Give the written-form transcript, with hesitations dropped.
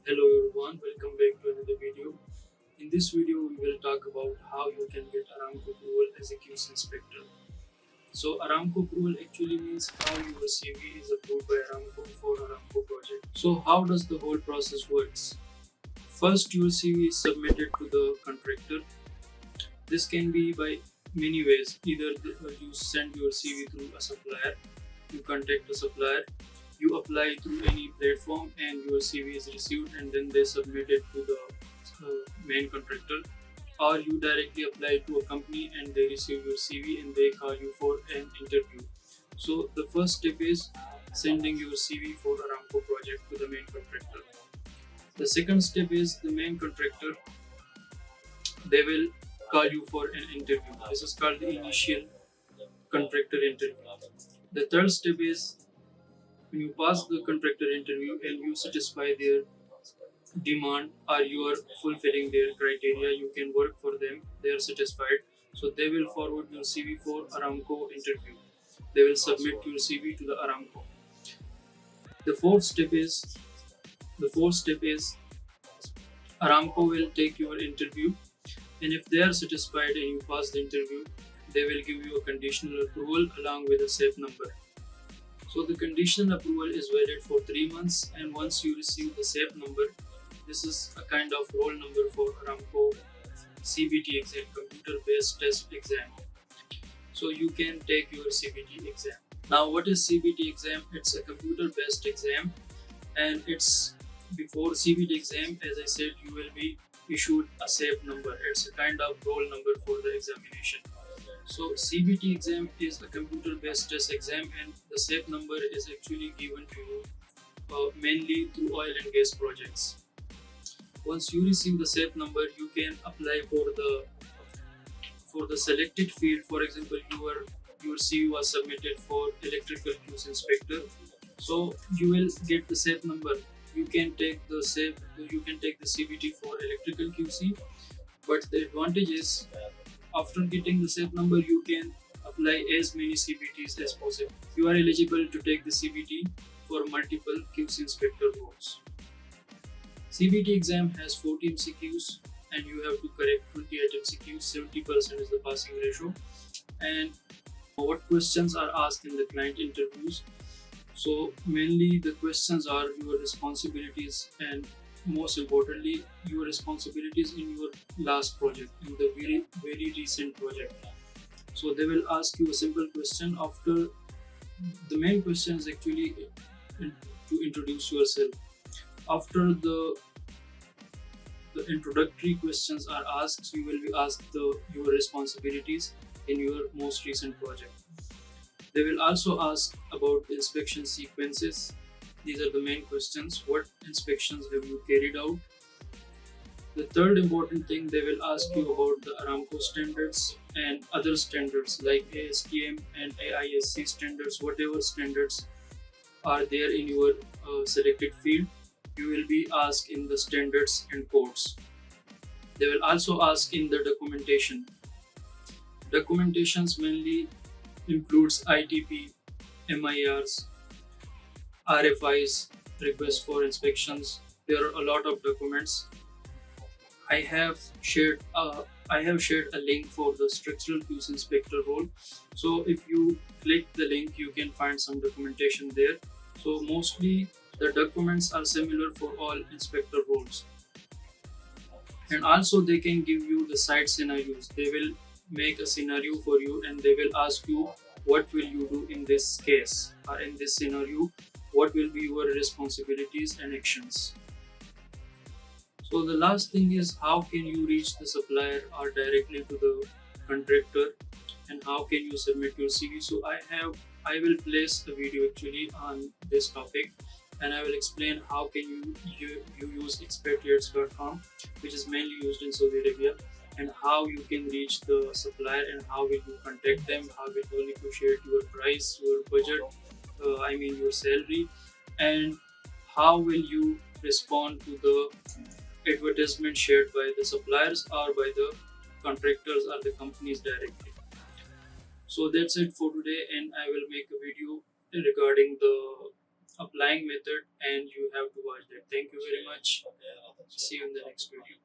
Hello everyone, welcome back to another video. In this video, we will talk about how you can get Aramco approval as a QC inspector. So Aramco approval actually means how your CV is approved by Aramco for Aramco project. So how does the whole process works? First, your CV is submitted to the contractor. This can be by many ways. Either you send your CV through a supplier, you contact a supplier, you apply through any platform and your CV is received and then they submit it to the main contractor, or you directly apply to a company and they receive your CV and they call you for an interview. So the first step is sending your CV for Aramco project to the main contractor. The second step is the main contractor, they will call you for an interview. This is called the initial contractor interview. The third step is when you pass the contractor interview and you satisfy their demand or you are fulfilling their criteria, you can work for them, they are satisfied. So they will forward your CV for Aramco interview. They will submit your CV to the Aramco. The fourth step is the fourth step is Aramco will take your interview, and if they are satisfied and you pass the interview, they will give you a conditional approval along with a SAFE number. So the conditional approval is valid for 3 months, and once you receive the SAFE number, this is a kind of roll number for Aramco CBT exam, computer based test exam. So you can take your CBT exam. Now, what is CBT exam? It's a computer based exam, and it's before CBT exam, as I said, you will be issued a SAFE number. It's a kind of roll number for the examination. So CBT exam is a computer based test exam, and the SAFE number is actually given to you mainly through oil and gas projects. Once you receive the SAFE number, you can apply for the selected field. For example, your CV was submitted for electrical QC inspector, so you will get the SAFE number. You can take the SAFE, you can take the CBT for electrical QC, but the advantage is after getting the SAFE number, you can apply as many CBTs as possible. You are eligible to take the CBT for multiple QC inspector roles. CBT exam has 40 MCQs and you have to correct 28 MCQs. 70% is the passing ratio. And what questions are asked in the client interviews? So mainly the questions are your responsibilities and most importantly your responsibilities in your last project, in the very recent project. So they will ask you a simple question. After the main question is actually to introduce yourself. After the introductory questions are asked, you will be asked your responsibilities in your most recent project. They will also ask about the inspection sequences. These are the main questions. What inspections have you carried out? The third important thing, they will ask you about the Aramco standards and other standards like ASTM and AISC standards. Whatever standards are there in your selected field, you will be asked in the standards and codes. They will also ask in the documentation. Documentations mainly includes ITP, MIRs, RFIs, requests for inspections. There are a lot of documents. I have shared a link for the structural QC inspector role. So if you click the link, you can find some documentation there. So mostly the documents are similar for all inspector roles. And also they can give you the site scenarios. They will make a scenario for you and they will ask you what will you do in this case or in this scenario, what will be your responsibilities and actions. So the last thing is how can you reach the supplier or directly to the contractor, and how can you submit your CV. So I will place a video actually on this topic, and I will explain how can you use expatriates.com, which is mainly used in Saudi Arabia, and how you can reach the supplier and how will you contact them, how will you negotiate your price, your budget, your salary, and how will you respond to the advertisement shared by the suppliers or by the contractors or the companies directly. So that's it for today, and I will make a video regarding the applying method, and you have to watch that. Thank you very much. See you in the next video.